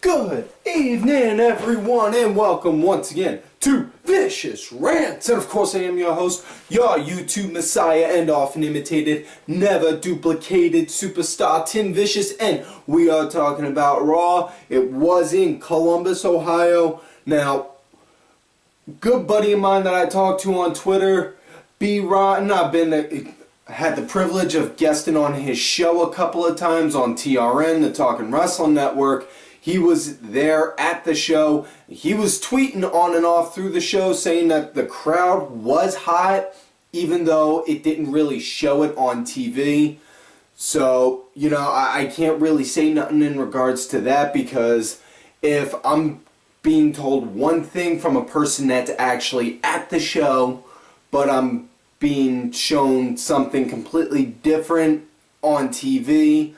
Good evening, everyone, and welcome once again to Vicious Rants. And of course, I am your host, your YouTube messiah, and often imitated, never duplicated superstar Tim Vicious. And we are talking about Raw. It was in Columbus, Ohio. Now, good buddy of mine that I talked to on Twitter, B. Rotten. Had the privilege of guesting on his show a couple of times on TRN, the Talkin' Wrestling Network. He was there at the show. He was tweeting on and off through the show saying that the crowd was hot, even though it didn't really show it on TV. So, you know, I can't really say nothing in regards to that, because if I'm being told one thing from a person that's actually at the show, but I'm being shown something completely different on TV,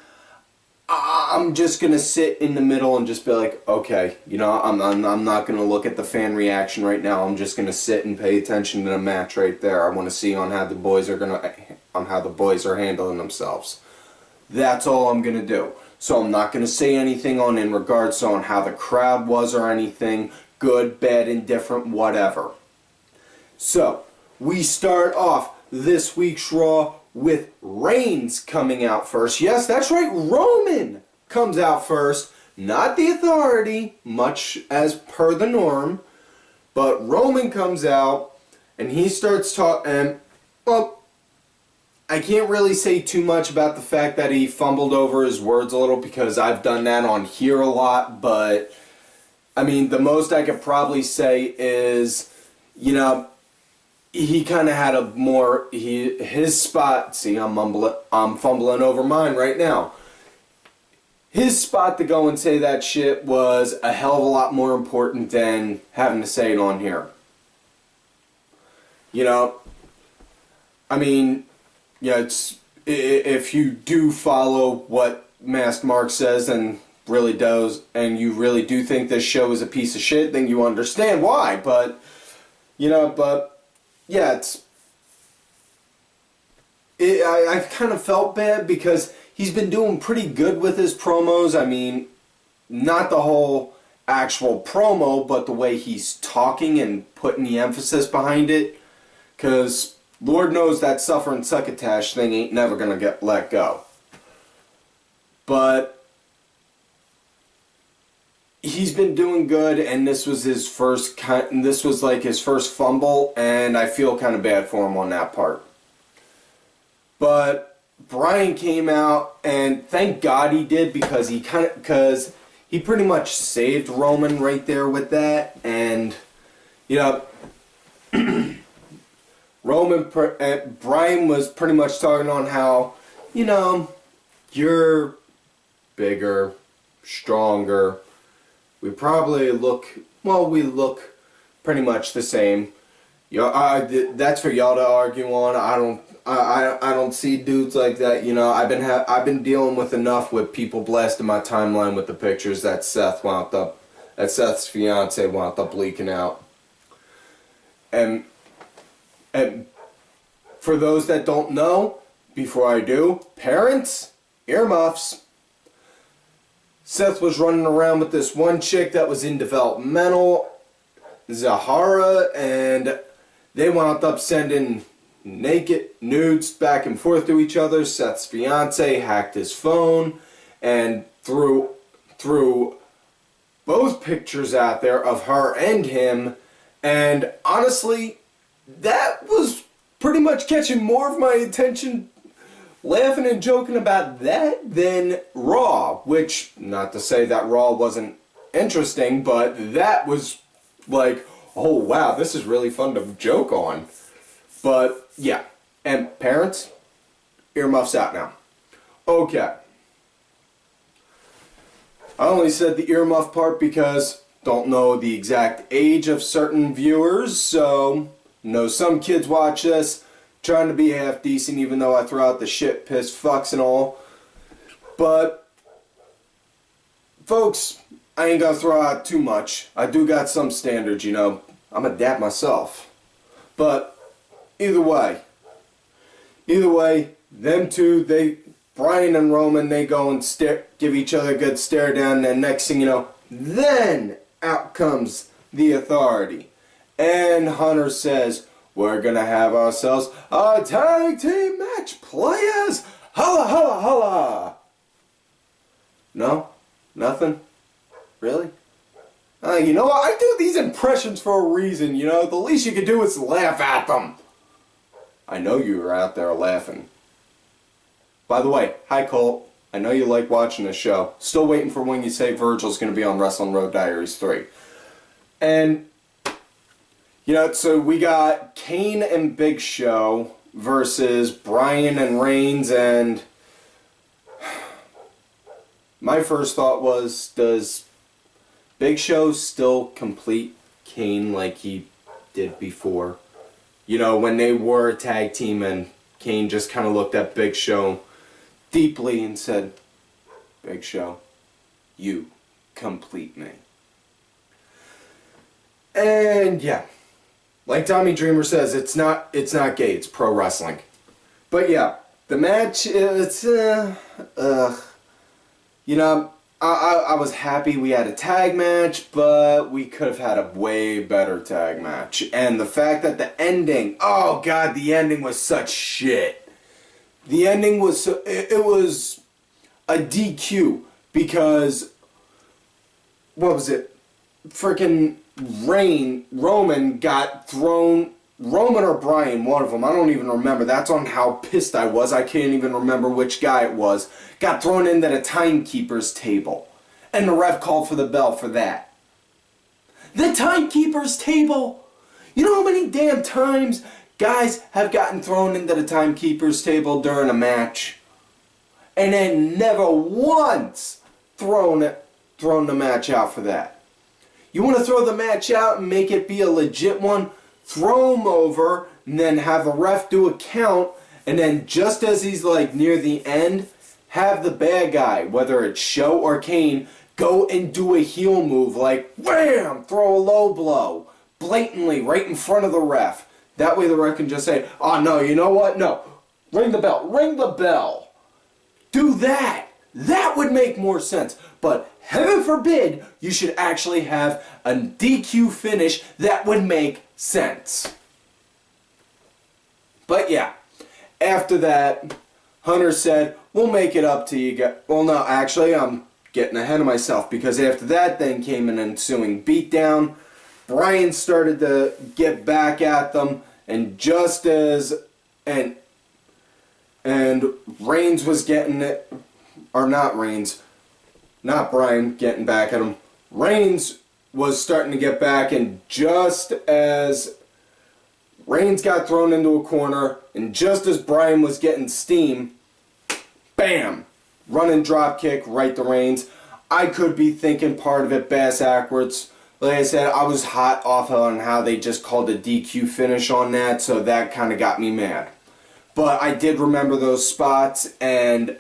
I'm just going to sit in the middle and just be like, okay, you know, I'm not going to look at the fan reaction right now. I'm just going to sit and pay attention to the match right there. I want to see on how the boys are handling themselves. That's all I'm going to do. So I'm not going to say anything in regards to on how the crowd was or anything, good, bad, indifferent, whatever. So we start off this week's Raw with Reigns coming out first. Yes, that's right, Roman comes out first. Not the Authority, much as per the norm, but Roman comes out and he starts talking. Well, I can't really say too much about the fact that he fumbled over his words a little, because I've done that on here a lot, but I mean, the most I could probably say is, you know, he kind of had his spot. See, I'm fumbling over mine right now. His spot to go and say that shit was a hell of a lot more important than having to say it on here. You know, I mean, yeah, if you do follow what Masked Mark says and really does, and you really do think this show is a piece of shit, then you understand why. But, you know, yeah, I kind of felt bad because he's been doing pretty good with his promos. I mean, not the whole actual promo, but the way he's talking and putting the emphasis behind it. Because Lord knows that suffer and succotash thing ain't never going to get let go. But he's been doing good, and this was his first fumble, and I feel kind of bad for him on that part. But Bryan came out, and thank God he did, because he pretty much saved Roman right there with that. And you know, Bryan was pretty much talking on how, you know, you're bigger, stronger. We probably look pretty much the same. That's for y'all to argue on. I don't see dudes like that. You know, I've been dealing with enough with people blasting my timeline with the pictures that Seth's fiance wound up leaking out. And for those that don't know, before I do, parents, earmuffs. Seth was running around with this one chick that was in developmental, Zahara, and they wound up sending naked nudes back and forth to each other. Seth's fiance hacked his phone and threw both pictures out there of her and him, and honestly, that was pretty much catching more of my attention, laughing and joking about that, than Raw. Which, not to say that Raw wasn't interesting, but that was like, oh wow, this is really fun to joke on. But yeah, and parents, earmuffs out now. Okay. I only said the earmuff part because don't know the exact age of certain viewers, so know some kids watch this trying to be half decent, even though I throw out the shit, piss, fucks and all. But folks, I ain't gonna throw out too much. I do got some standards, you know. I'm a dad myself. But either way, them two, Bryan and Roman, they go and give each other a good stare down, and next thing you know, Then out comes the Authority. And Hunter says, we're gonna have ourselves a tag team match, players! Holla, holla, holla! No? Nothing? Really? You know what? I do these impressions for a reason, you know? The least you can do is laugh at them. I know you were out there laughing. By the way, hi Colt. I know you like watching the show. Still waiting for when you say Virgil's going to be on Wrestling Road Diaries 3. And, you know, so we got Kane and Big Show versus Bryan and Reigns, and my first thought was, does Big Show still complete Kane like he did before? You know, when they were a tag team and Kane just kind of looked at Big Show deeply and said, Big Show, you complete me. And yeah, like Tommy Dreamer says, it's not gay, it's pro wrestling. But yeah, the match, it's, you know, I was happy we had a tag match, but we could have had a way better tag match. And the fact that the ending, oh god, the ending was such shit. The ending was, it was a DQ because, what was it? Frickin' Roman got thrown, Roman or Bryan, one of them, I don't even remember. That's on how pissed I was. I can't even remember which guy it was. Got thrown into the timekeeper's table. And the ref called for the bell for that. The timekeeper's table! You know how many damn times guys have gotten thrown into the timekeeper's table during a match? And then never once thrown the match out for that. You want to throw the match out and make it be a legit one? Throw him over and then have the ref do a count, and then just as he's like near the end, have the bad guy, whether it's Show or Kane, go and do a heel move like wham, throw a low blow blatantly right in front of the ref. That way the ref can just say, oh no, you know what? No. Ring the bell. Ring the bell. Do that. That would make more sense. But heaven forbid you should actually have a DQ finish that would make sense. But yeah, after that, Hunter said, we'll make it up to you guys. Well, no, actually, I'm getting ahead of myself because after that then came an ensuing beatdown. Bryan started to get back at them, and just as and Reigns was getting it, or not Reigns, not Bryan getting back at him. Reigns was starting to get back, and just as Reigns got thrown into a corner, and just as Bryan was getting steam, bam! Running drop kick right to Reigns. I could be thinking part of it bass backwards. Like I said, I was hot off on how they just called a DQ finish on that, so that kind of got me mad. But I did remember those spots, and,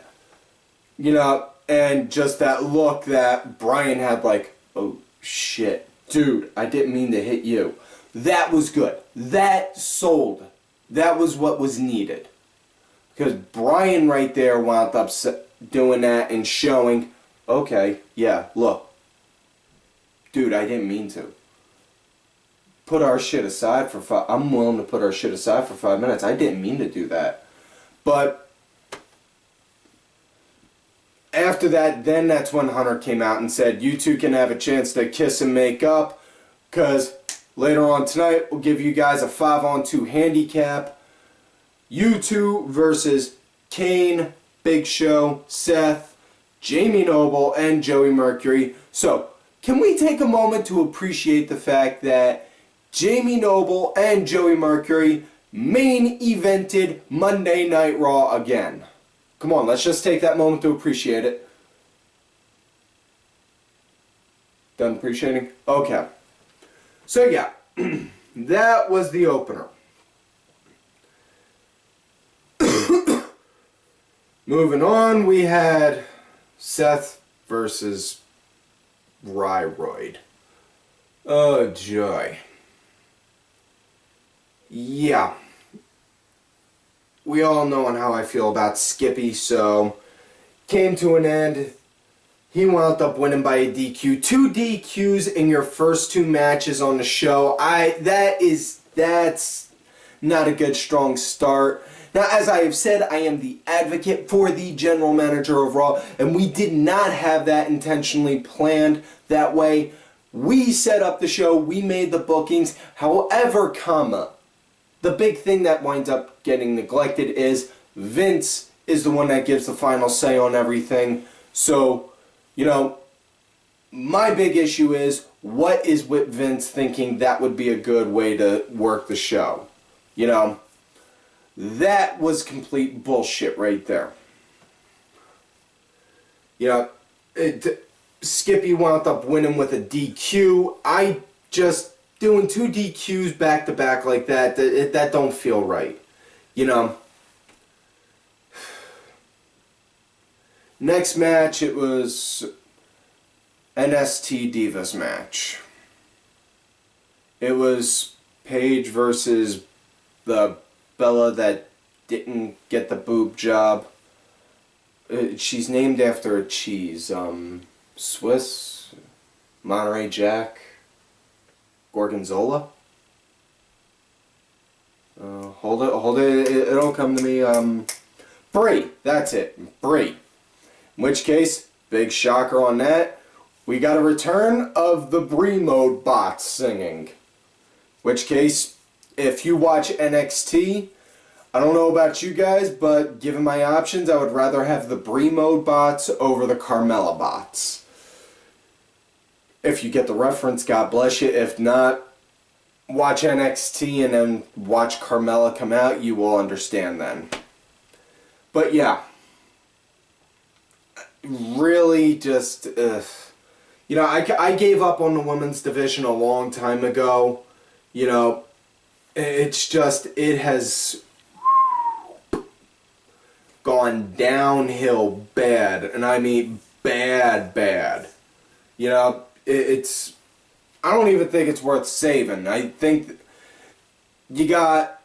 you know, and just that look that Bryan had like, oh shit, dude, I didn't mean to hit you. That was good. That sold. That was what was needed. Because Bryan right there wound up doing that and showing, okay, yeah, look. Dude, I didn't mean to. Put our shit aside for I'm willing to put our shit aside for 5 minutes. I didn't mean to do that. But after that, then that's when Hunter came out and said, you two can have a chance to kiss and make up, because later on tonight, we'll give you guys a 5-on-2 handicap. You two versus Kane, Big Show, Seth, Jamie Noble, and Joey Mercury. So, can we take a moment to appreciate the fact that Jamie Noble and Joey Mercury main evented Monday Night Raw again? Come on, let's just take that moment to appreciate it. Done appreciating? Okay. So yeah, that was the opener. Moving on, we had Seth versus Ryroid. Oh joy. Yeah. We all know how I feel about Skippy, so came to an end. he wound up winning by a DQ. 2 DQs in your first 2 matches on the show. That's not a good, strong start. Now, as I have said, I am the advocate for the general manager of Raw, and we did not have that intentionally planned that way. We set up the show, we made the bookings. However, the big thing that winds up getting neglected is Vince is the one that gives the final say on everything. So, you know, my big issue is, what is with Vince thinking that would be a good way to work the show? You know, that was complete bullshit right there. You know, Skippy wound up winning with a DQ. Doing 2 DQs back to back like that, that don't feel right. You know. Next match, it was NST Divas match. It was Paige versus the Bella that didn't get the boob job. She's named after a cheese. Swiss, Monterey Jack, Gorgonzola. Hold it, it'll come to me. Brie, that's it, Brie. In which case, big shocker on that, we got a return of the Brie mode bots singing. Which case, if you watch NXT, I don't know about you guys, but given my options, I would rather have the Brie mode bots over the Carmella bots. If you get the reference, God bless you. If not, watch NXT and then watch Carmella come out. You will understand then. But yeah. Really just, you know, I gave up on the women's division a long time ago. You know, it's just, it has gone downhill bad, and I mean bad. You know, I don't even think it's worth saving. I think you got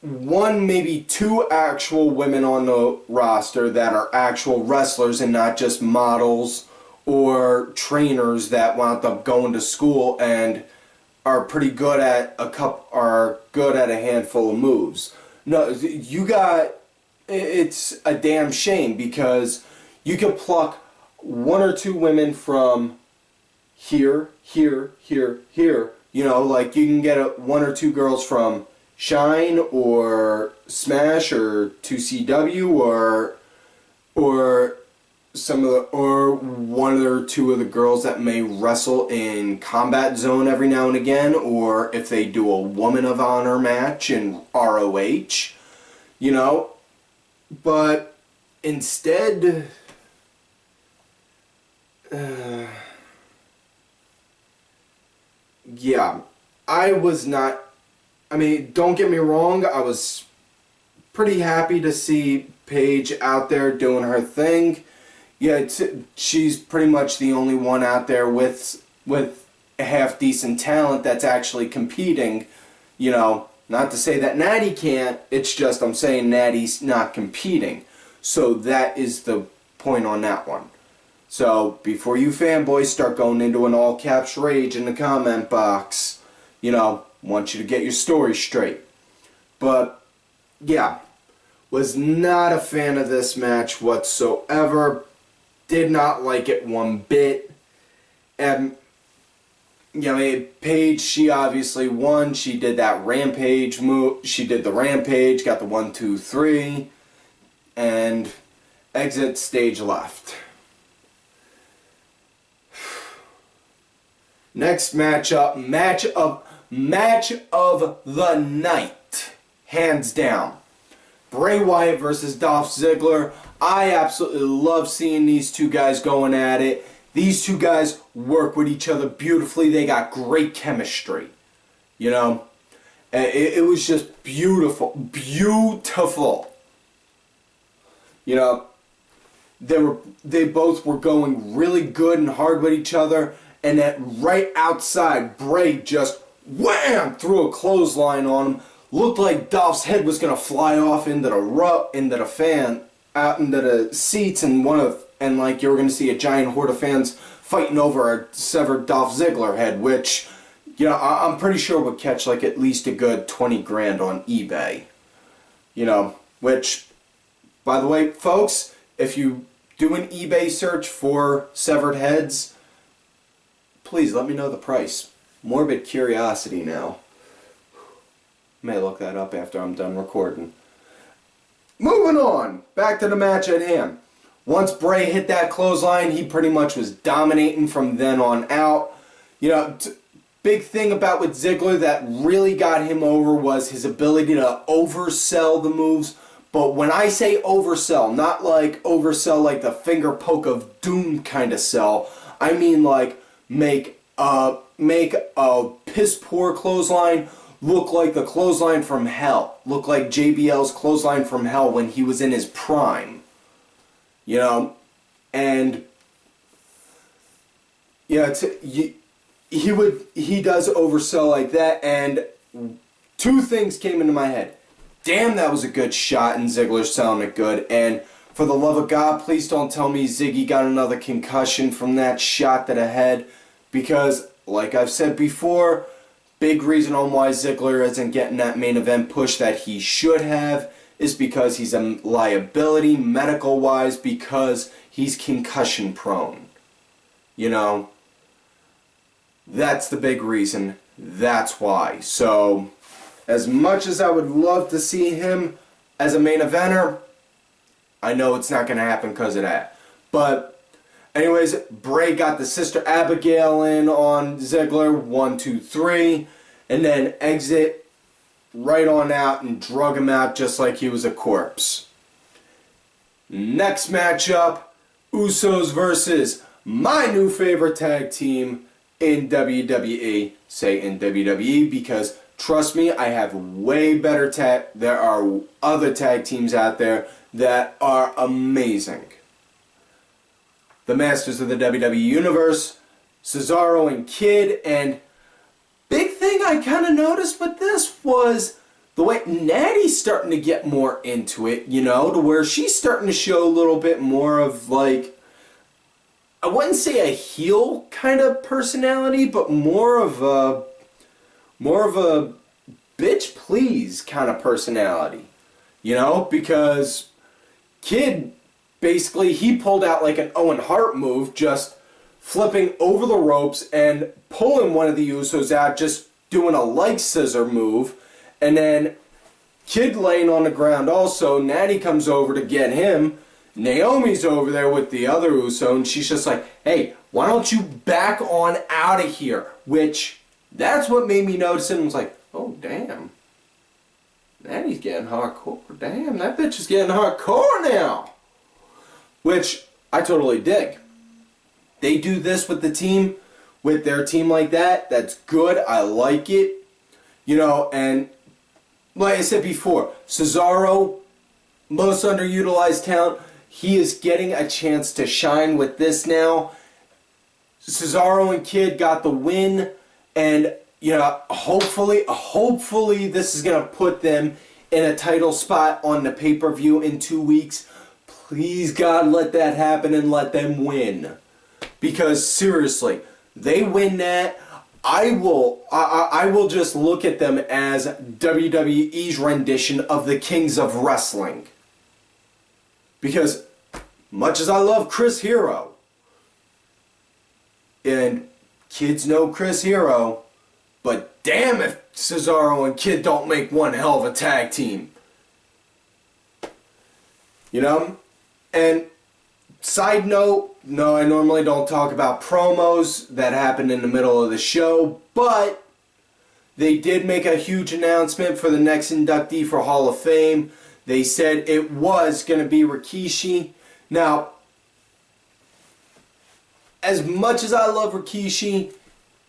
1, maybe 2 actual women on the roster that are actual wrestlers and not just models or trainers that wound up going to school and are pretty good at a handful of moves. No, you got, it's a damn shame because you could pluck 1 or 2 women from here, you know, like you can get 1 or 2 girls from Shine or Smash or 2CW or some of the, or 1 or 2 of the girls that may wrestle in Combat Zone every now and again, or if they do a Woman of Honor match in ROH, you know. But instead, yeah, I was not, I mean, don't get me wrong, I was pretty happy to see Paige out there doing her thing. Yeah, she's pretty much the only one out there with a half-decent talent that's actually competing. You know, not to say that Natty can't, it's just I'm saying Natty's not competing. So that is the point on that one. So, before you fanboys start going into an all-caps rage in the comment box, you know, want you to get your story straight. But, yeah, was not a fan of this match whatsoever. Did not like it one bit. And, you know, Paige, she obviously won. She did that Rampage move. She did the Rampage, got the 1, 2, 3, and exit stage left. Next matchup, match of the night, hands down. Bray Wyatt versus Dolph Ziggler. I absolutely love seeing these 2 guys going at it. These 2 guys work with each other beautifully. They got great chemistry. You know, it was just beautiful, beautiful. You know, they both were going really good and hard with each other. And then right outside, Bray just wham threw a clothesline on him. Looked like Dolph's head was gonna fly off into the seats in one of and like you were going to see a giant horde of fans fighting over a severed Dolph Ziggler head, which, you know, I'm pretty sure would catch like at least a good 20 grand on eBay. You know, which, by the way, folks, if you do an eBay search for severed heads, please let me know the price. Morbid curiosity now. May look that up after I'm done recording. Moving on, back to the match at hand. Once Bray hit that clothesline, he pretty much was dominating from then on out. You know, big thing about with Ziggler that really got him over was his ability to oversell the moves. But when I say oversell, not like oversell like the finger poke of doom kind of sell. I mean like make a piss poor clothesline look like the clothesline from hell. Look like JBL's clothesline from hell when he was in his prime. You know? And yeah, he does oversell like that, and two things came into my head. Damn, that was a good shot, and Ziggler sounded good. And for the love of God, please don't tell me Ziggy got another concussion from that shot to the head, because, like I've said before, big reason on why Ziggler isn't getting that main event push that he should have is because he's a liability medical-wise, because he's concussion prone. You know, that's the big reason. That's why. So, as much as I would love to see him as a main eventer, I know it's not going to happen because of that. But, anyways, Bray got the Sister Abigail in on Ziggler, 1, 2, 3, and then exit right on out and drug him out just like he was a corpse. Next matchup, Usos versus my new favorite tag team in WWE. Say in WWE because, trust me, I have way better tag. There are other tag teams out there that are amazing. The Masters of the WWE Universe, Cesaro and Kid, and big thing I kind of noticed with this was the way Natty's starting to get more into it, you know, to where she's starting to show a little bit more of like, I wouldn't say a heel kind of personality, but more of a bitch please kind of personality, you know, because Kid, basically, he pulled out like an Owen Hart move, just flipping over the ropes and pulling one of the Usos out, just doing a leg scissor move, and then Kid laying on the ground also. Natty comes over to get him. Naomi's over there with the other Uso, and she's just like, hey, why don't you back on out of here? Which, that's what made me notice it and was like, oh, damn. Natty's getting hardcore. Damn, that bitch is getting hardcore now. Which, I totally dig. They do this with the team, with their team like that. That's good. I like it. You know, and like I said before, Cesaro, most underutilized talent. He is getting a chance to shine with this now. Cesaro and Kid got the win, and you know, hopefully this is gonna put them in a title spot on the pay-per-view in 2 weeks. Please God, let that happen and let them win. Because seriously, they win that, I will just look at them as WWE's rendition of the Kings of Wrestling. Because much as I love Chris Hero, and kids know Chris Hero, but damn if Cesaro and Kid don't make one hell of a tag team. You know? And side note, no, I normally don't talk about promos that happened in the middle of the show, but they did make a huge announcement for the next inductee for Hall of Fame. They said it was going to be Rikishi. Now, as much as I love Rikishi,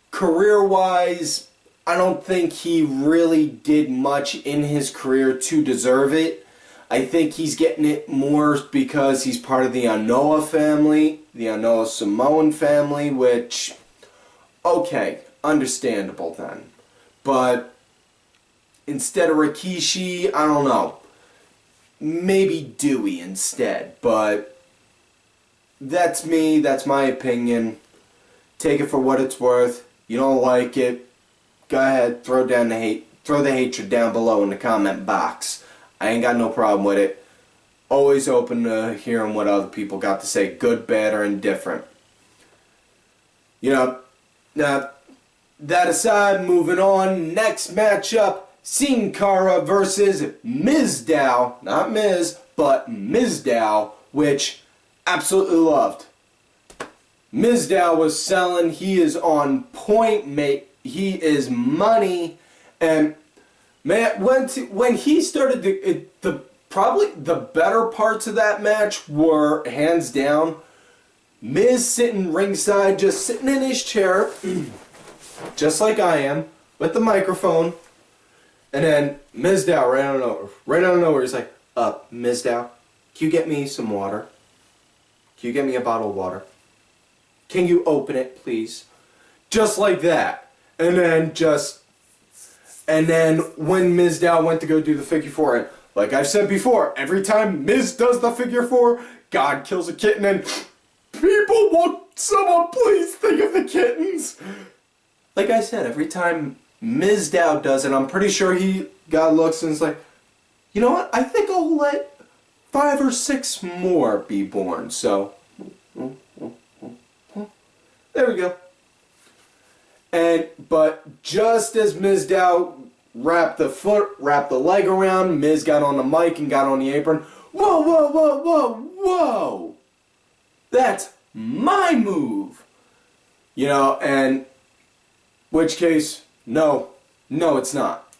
career-wise, I don't think he really did much in his career to deserve it. I think he's getting it more because he's part of the Anoa'i family, the Anoa'i Samoan family, which, okay, understandable then. But instead of Rikishi, I don't know. Maybe Dewey instead, but that's me. That's my opinion. Take it for what it's worth. You don't like it, go ahead, throw the hatred down below in the comment box. I ain't got no problem with it. Always open to hearing what other people got to say, good, bad, or indifferent. You know, now, that aside, moving on, next matchup, Sin Cara versus Mizdow, not Miz, but Mizdow, which absolutely loved. Mizdow was selling, he is on point, mate, he is money, and man, when he started, probably the better parts of that match were, hands down, Miz sitting ringside, just sitting in his chair, just like I am, with the microphone, and then Mizdow right out of nowhere, he's like, Mizdow, can you get me some water? Can you get me a bottle of water? Can you open it, please? Just like that. And then when Mizdow went to go do the figure four, and like I've said before, every time Miz does the figure four, God kills a kitten, and people want someone please think of the kittens. Like I said, every time Mizdow does it, I'm pretty sure God looks and is like, you know what? I think I'll let 5 or 6 more be born. So, there we go. But just as Mizdow wrapped the leg around, Miz got on the mic and got on the apron. Whoa, whoa, whoa, whoa, whoa! That's my move! You know, and which case, no, it's not.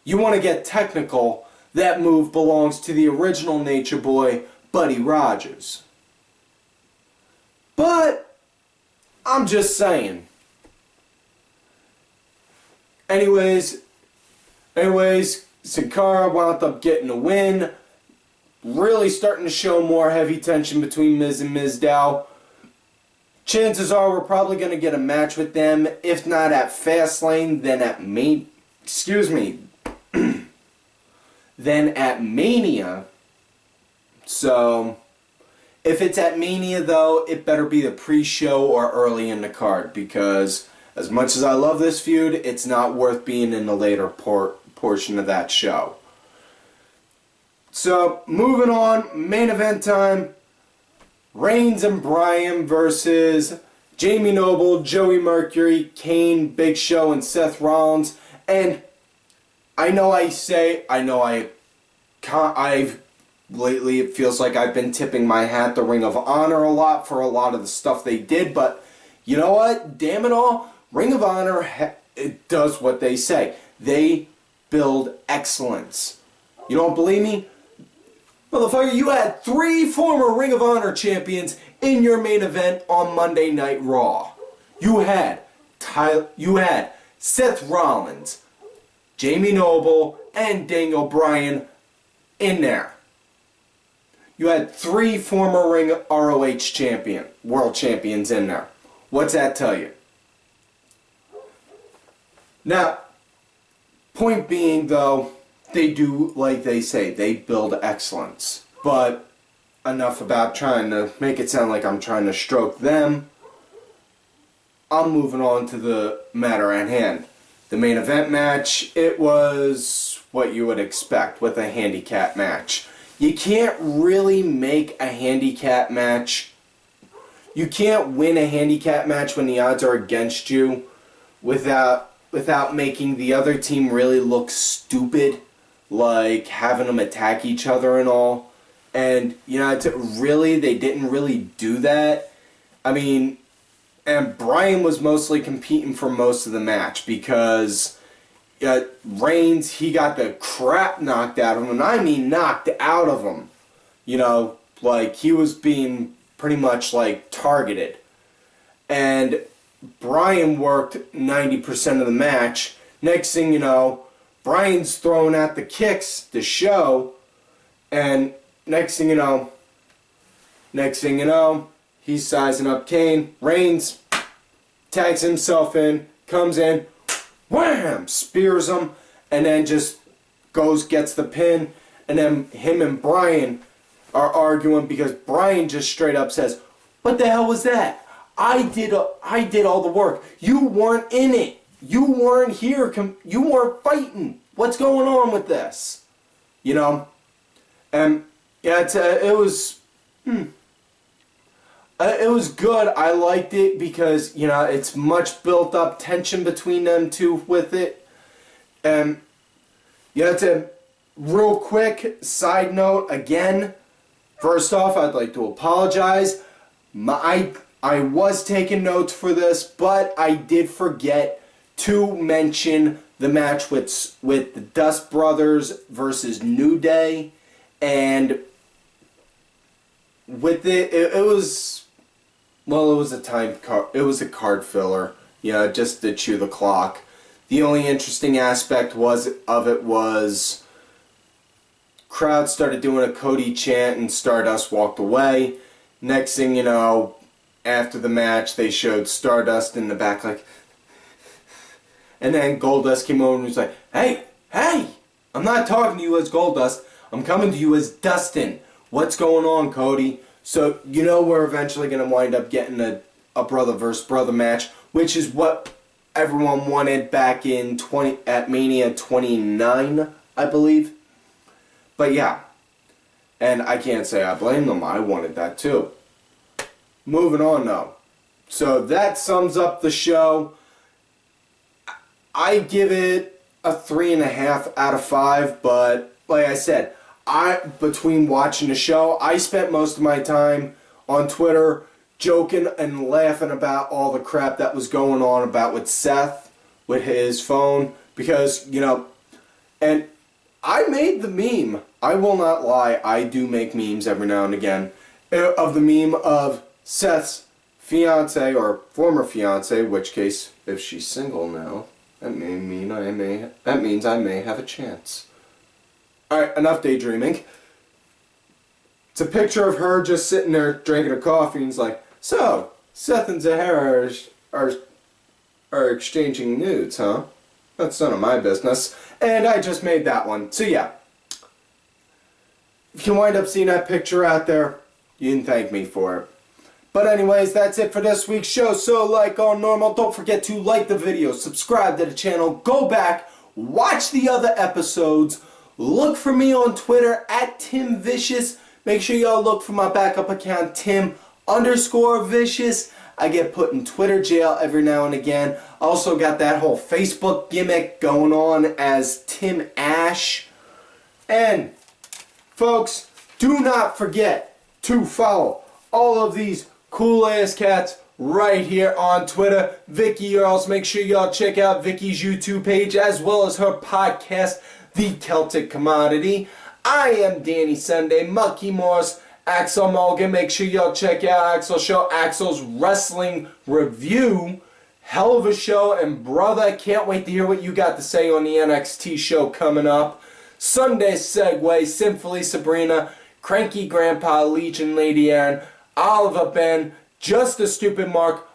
You want to get technical, that move belongs to the original Nature Boy, Buddy Rogers. But I'm just saying. Anyways, Sin Cara wound up getting a win. Really starting to show more heavy tension between Miz and Mizdow. Chances are we're probably going to get a match with them, if not at Fastlane, then at then at Mania. So, if it's at Mania though, it better be the pre-show or early in the card, because as much as I love this feud, it's not worth being in the later portion of that show. So, moving on, main event time. Reigns and Bryan versus Jamie Noble, Joey Mercury, Kane, Big Show, and Seth Rollins. And lately it feels like I've been tipping my hat to Ring of Honor a lot for a lot of the stuff they did, but you know what? Damn it all, Ring of Honor it does what they say. They build excellence. You don't believe me? Motherfucker, you had 3 former Ring of Honor champions in your main event on Monday Night Raw. You had Seth Rollins, Jamie Noble, and Daniel Bryan in there. You had 3 former Ring ROH world champions in there. What's that tell you? Now, point being though, they do like they say, they build excellence. But enough about trying to make it sound like I'm trying to stroke them. I'm moving on to the matter at hand. The main event match, it was what you would expect with a handicap match. You can't really make a handicap match. You can't win a handicap match when the odds are against you without making the other team really look stupid, like having them attack each other and all. And, you know, they didn't really do that. I mean, and Bryan was mostly competing for most of the match because Reigns, he got the crap knocked out of him, and I mean knocked out of him. You know, like he was being pretty much like targeted. And Bryan worked 90% of the match. Next thing you know, Bryan's throwing out the kicks to show, and next thing you know, he's sizing up Kane. Reigns tags himself in, comes in, wham, spears him, and then just gets the pin, and then him and Bryan are arguing because Bryan just straight up says, What the hell was that? I did all the work. You weren't in it. You weren't here. You weren't fighting. What's going on with this? You know? And yeah, it was good. I liked it because, you know, it's much built up tension between them two with it. And yeah, it's a real quick side note again. First off, I'd like to apologize. I was taking notes for this, but I did forget to mention the match with the Dust Brothers versus New Day, and with it was, well, it was a card filler, yeah, just to chew the clock. The only interesting aspect of it was crowd started doing a Cody chant and Stardust walked away. Next thing you know, after the match, they showed Stardust in the back like, and then Goldust came over and was like, hey, I'm not talking to you as Goldust, I'm coming to you as Dustin. What's going on, Cody? So, you know, we're eventually going to wind up getting a brother versus brother match, which is what everyone wanted back in at Mania 29, I believe. But yeah, and I can't say I blame them, I wanted that too. Moving on though. So that sums up the show. I give it a 3.5 out of 5, but like I said, between watching the show, I spent most of my time on Twitter joking and laughing about all the crap that was going on about with Seth, with his phone, because, you know, and I made the meme. I will not lie, I do make memes every now and again, of the meme of Seth's fiance or former fiance, which case, if she's single now, that means I may have a chance. Alright, enough daydreaming. It's a picture of her just sitting there drinking a coffee, and it's like, so, Seth and Zahara are exchanging nudes, huh? That's none of my business. And I just made that one. So yeah. If you wind up seeing that picture out there, you can thank me for it. But anyways, that's it for this week's show. So like all normal, don't forget to like the video, subscribe to the channel, go back, watch the other episodes, look for me on Twitter at Tim Vicious. Make sure y'all look for my backup account, Tim_Vicious. I get put in Twitter jail every now and again. Also got that whole Facebook gimmick going on as Tim Ash. And folks, do not forget to follow all of these cool ass cats right here on Twitter. Vicky Earls, make sure y'all check out Vicky's YouTube page as well as her podcast, The Celtic Commodity. I am Danny Sunday, Mucky Morse, Axel Morgan. Make sure y'all check out Axel's show, Axel's Wrestling Review. Hell of a show, and brother, I can't wait to hear what you got to say on the NXT show coming up. Sunday Segway, Sinfully Sabrina, Cranky Grandpa, Legion Lady Aaron, Oliver Ben, Just a Stupid Mark,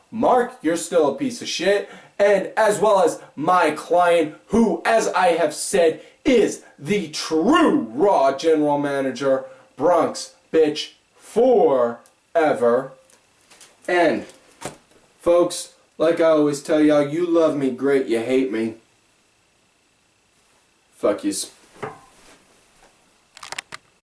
you're still a piece of shit, and as well as my client, who, as I have said, is the true Raw General Manager, Bronx Bitch forever. And, folks, like I always tell y'all, you love me great, you hate me. Fuck yous.